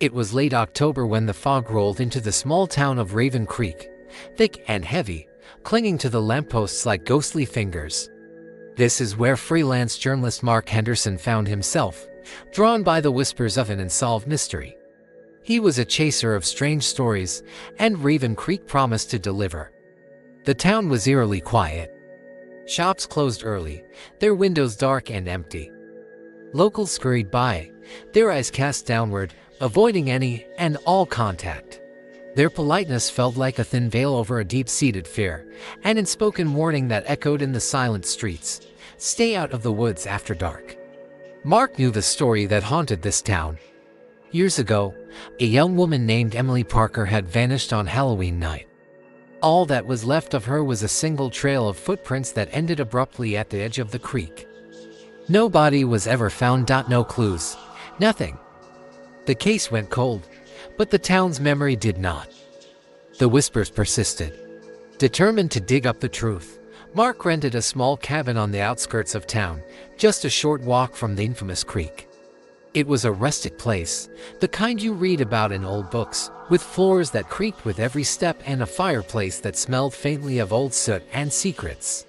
It was late October when the fog rolled into the small town of Raven Creek, thick and heavy, clinging to the lampposts like ghostly fingers. This is where freelance journalist Mark Henderson found himself, drawn by the whispers of an unsolved mystery. He was a chaser of strange stories, and Raven Creek promised to deliver. The town was eerily quiet. Shops closed early, their windows dark and empty. Locals scurried by, their eyes cast downward, avoiding any and all contact. Their politeness felt like a thin veil over a deep-seated fear, an unspoken warning that echoed in the silent streets. Stay out of the woods after dark. Mark knew the story that haunted this town. Years ago, a young woman named Emily Parker had vanished on Halloween night. All that was left of her was a single trail of footprints that ended abruptly at the edge of the creek. No body was ever found. No clues. Nothing. The case went cold, but the town's memory did not. The whispers persisted. Determined to dig up the truth, Mark rented a small cabin on the outskirts of town, just a short walk from the infamous creek. It was a rustic place, the kind you read about in old books, with floors that creaked with every step and a fireplace that smelled faintly of old soot and secrets.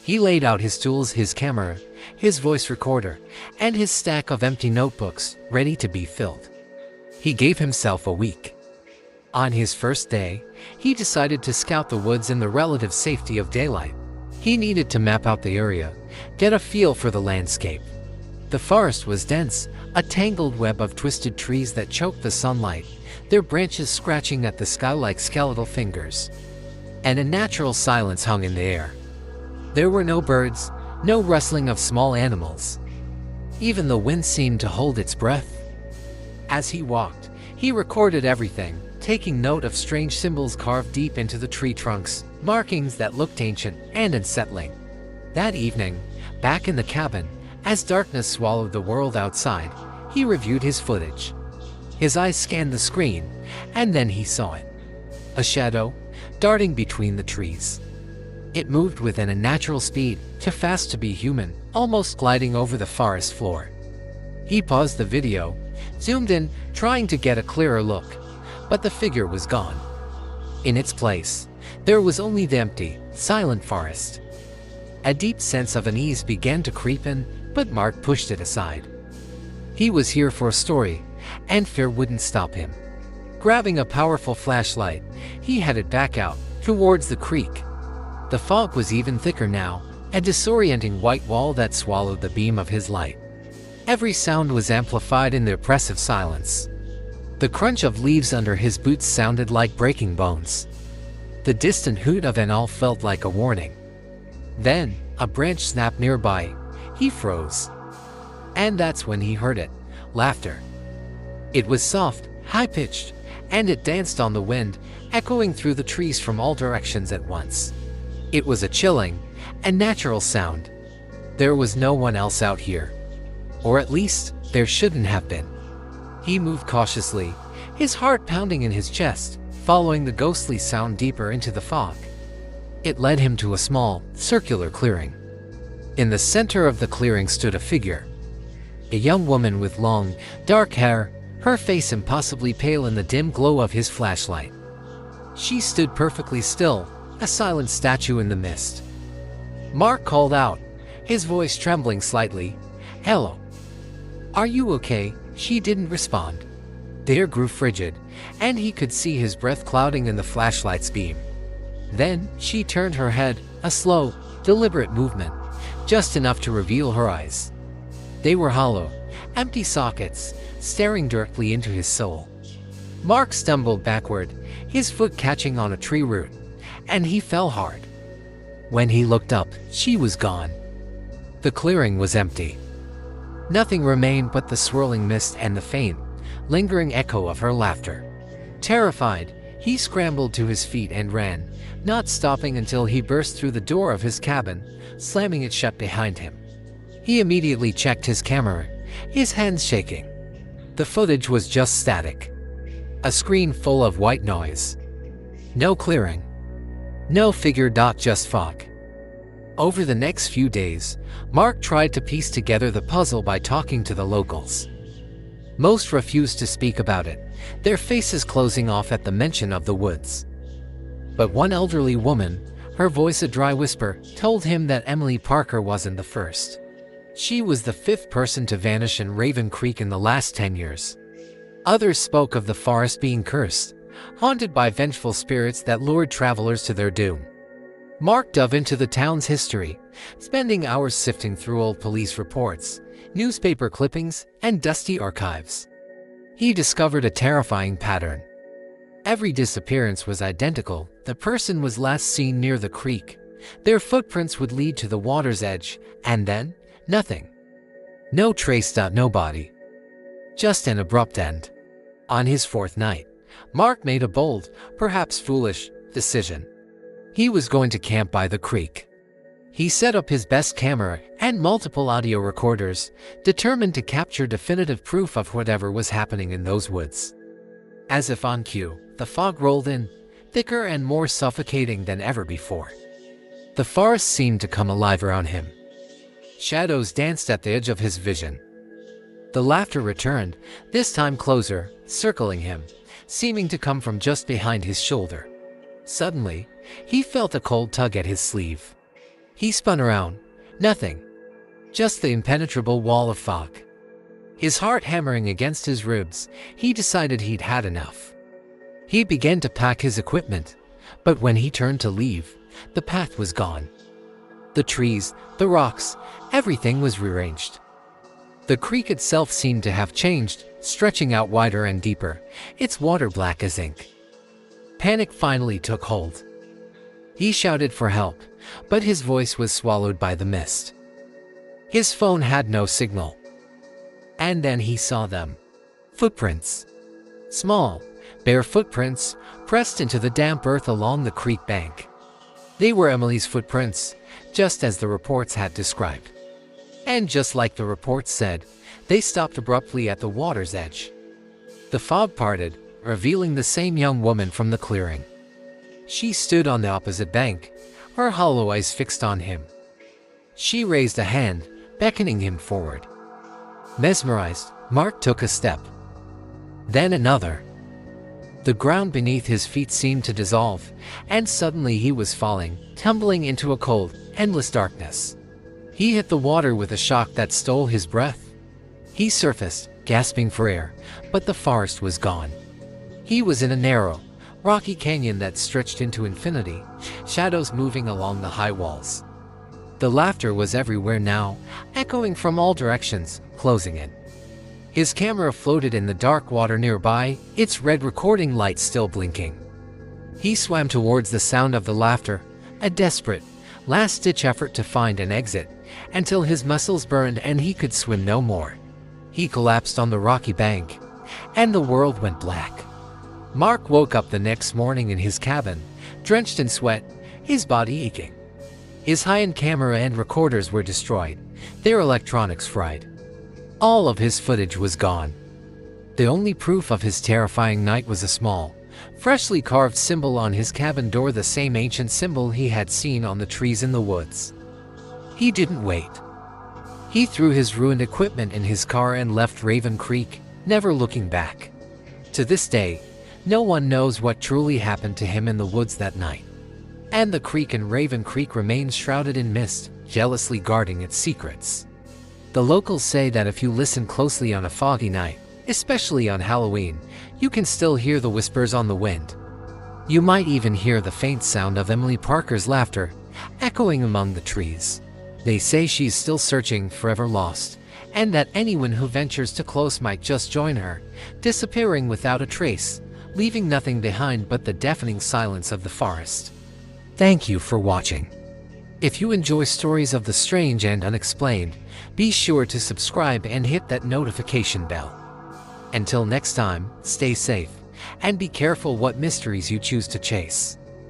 He laid out his tools, his camera, his voice recorder, and his stack of empty notebooks, ready to be filled. He gave himself a week. On his first day, he decided to scout the woods in the relative safety of daylight. He needed to map out the area, get a feel for the landscape. The forest was dense, a tangled web of twisted trees that choked the sunlight, their branches scratching at the sky like skeletal fingers. And a natural silence hung in the air. There were no birds, no rustling of small animals. Even the wind seemed to hold its breath. As he walked, he recorded everything, taking note of strange symbols carved deep into the tree trunks, markings that looked ancient and unsettling. That evening, back in the cabin, as darkness swallowed the world outside, he reviewed his footage. His eyes scanned the screen, and then he saw it. A shadow, darting between the trees. It moved with an unnatural speed, too fast to be human, almost gliding over the forest floor. He paused the video, zoomed in, trying to get a clearer look, but the figure was gone. In its place, there was only the empty, silent forest. A deep sense of unease began to creep in, but Mark pushed it aside. He was here for a story, and fear wouldn't stop him. Grabbing a powerful flashlight, he headed back out, towards the creek. The fog was even thicker now, a disorienting white wall that swallowed the beam of his light. Every sound was amplified in the oppressive silence. The crunch of leaves under his boots sounded like breaking bones. The distant hoot of an owl felt like a warning. Then, a branch snapped nearby. He froze. And that's when he heard it. Laughter. It was soft, high-pitched, and it danced on the wind, echoing through the trees from all directions at once. It was a chilling, unnatural sound. There was no one else out here. Or at least, there shouldn't have been. He moved cautiously, his heart pounding in his chest, following the ghostly sound deeper into the fog. It led him to a small, circular clearing. In the center of the clearing stood a figure. A young woman with long, dark hair, her face impossibly pale in the dim glow of his flashlight. She stood perfectly still, a silent statue in the mist. Mark called out, his voice trembling slightly, "Hello. Are you okay?" She didn't respond. The air grew frigid, and he could see his breath clouding in the flashlight's beam. Then, she turned her head, a slow, deliberate movement, just enough to reveal her eyes. They were hollow, empty sockets, staring directly into his soul. Mark stumbled backward, his foot catching on a tree root, and he fell hard. When he looked up, she was gone. The clearing was empty. Nothing remained but the swirling mist and the faint, lingering echo of her laughter. Terrified, he scrambled to his feet and ran, not stopping until he burst through the door of his cabin, slamming it shut behind him. He immediately checked his camera, his hands shaking. The footage was just static. A screen full of white noise. No clearing. No figure. Just fog. Over the next few days, Mark tried to piece together the puzzle by talking to the locals. Most refused to speak about it, their faces closing off at the mention of the woods. But one elderly woman, her voice a dry whisper, told him that Emily Parker wasn't the first. She was the fifth person to vanish in Raven Creek in the last 10 years. Others spoke of the forest being cursed, haunted by vengeful spirits that lured travelers to their doom. Mark dove into the town's history, spending hours sifting through old police reports, newspaper clippings, and dusty archives. He discovered a terrifying pattern. Every disappearance was identical. The person was last seen near the creek. Their footprints would lead to the water's edge, and then, nothing. No trace. No body. Just an abrupt end. On his fourth night, Mark made a bold, perhaps foolish, decision. He was going to camp by the creek. He set up his best camera and multiple audio recorders, determined to capture definitive proof of whatever was happening in those woods. As if on cue, the fog rolled in, thicker and more suffocating than ever before. The forest seemed to come alive around him. Shadows danced at the edge of his vision. The laughter returned, this time closer, circling him, seeming to come from just behind his shoulder. Suddenly, he felt a cold tug at his sleeve. He spun around. Nothing. Just the impenetrable wall of fog. His heart hammering against his ribs, he decided he'd had enough. He began to pack his equipment, but when he turned to leave, the path was gone. The trees, the rocks, everything was rearranged. The creek itself seemed to have changed, stretching out wider and deeper, its water black as ink. Panic finally took hold. He shouted for help, but his voice was swallowed by the mist. His phone had no signal. And then he saw them. Footprints. Small, bare footprints, pressed into the damp earth along the creek bank. They were Emily's footprints, just as the reports had described. And just like the reports said, they stopped abruptly at the water's edge. The fog parted, revealing the same young woman from the clearing. She stood on the opposite bank, her hollow eyes fixed on him. She raised a hand, beckoning him forward. Mesmerized, Mark took a step. Then another. The ground beneath his feet seemed to dissolve, and suddenly he was falling, tumbling into a cold, endless darkness. He hit the water with a shock that stole his breath. He surfaced, gasping for air, but the forest was gone. He was in a narrow, rocky canyon that stretched into infinity, shadows moving along the high walls. The laughter was everywhere now, echoing from all directions, closing in. His camera floated in the dark water nearby, its red recording light still blinking. He swam towards the sound of the laughter, a desperate, last-ditch effort to find an exit, until his muscles burned and he could swim no more. He collapsed on the rocky bank, and the world went black. Mark woke up the next morning in his cabin, drenched in sweat, his body aching. His high-end camera and recorders were destroyed, their electronics fried. All of his footage was gone. The only proof of his terrifying night was a small, freshly carved symbol on his cabin door, the same ancient symbol he had seen on the trees in the woods. He didn't wait. He threw his ruined equipment in his car and left Raven Creek, never looking back. To this day, no one knows what truly happened to him in the woods that night. And the creek in Raven Creek remains shrouded in mist, jealously guarding its secrets. The locals say that if you listen closely on a foggy night, especially on Halloween, you can still hear the whispers on the wind. You might even hear the faint sound of Emily Parker's laughter, echoing among the trees. They say she's still searching, forever lost, and that anyone who ventures too close might just join her, disappearing without a trace, leaving nothing behind but the deafening silence of the forest. Thank you for watching. If you enjoy stories of the strange and unexplained, be sure to subscribe and hit that notification bell. Until next time, stay safe, and be careful what mysteries you choose to chase.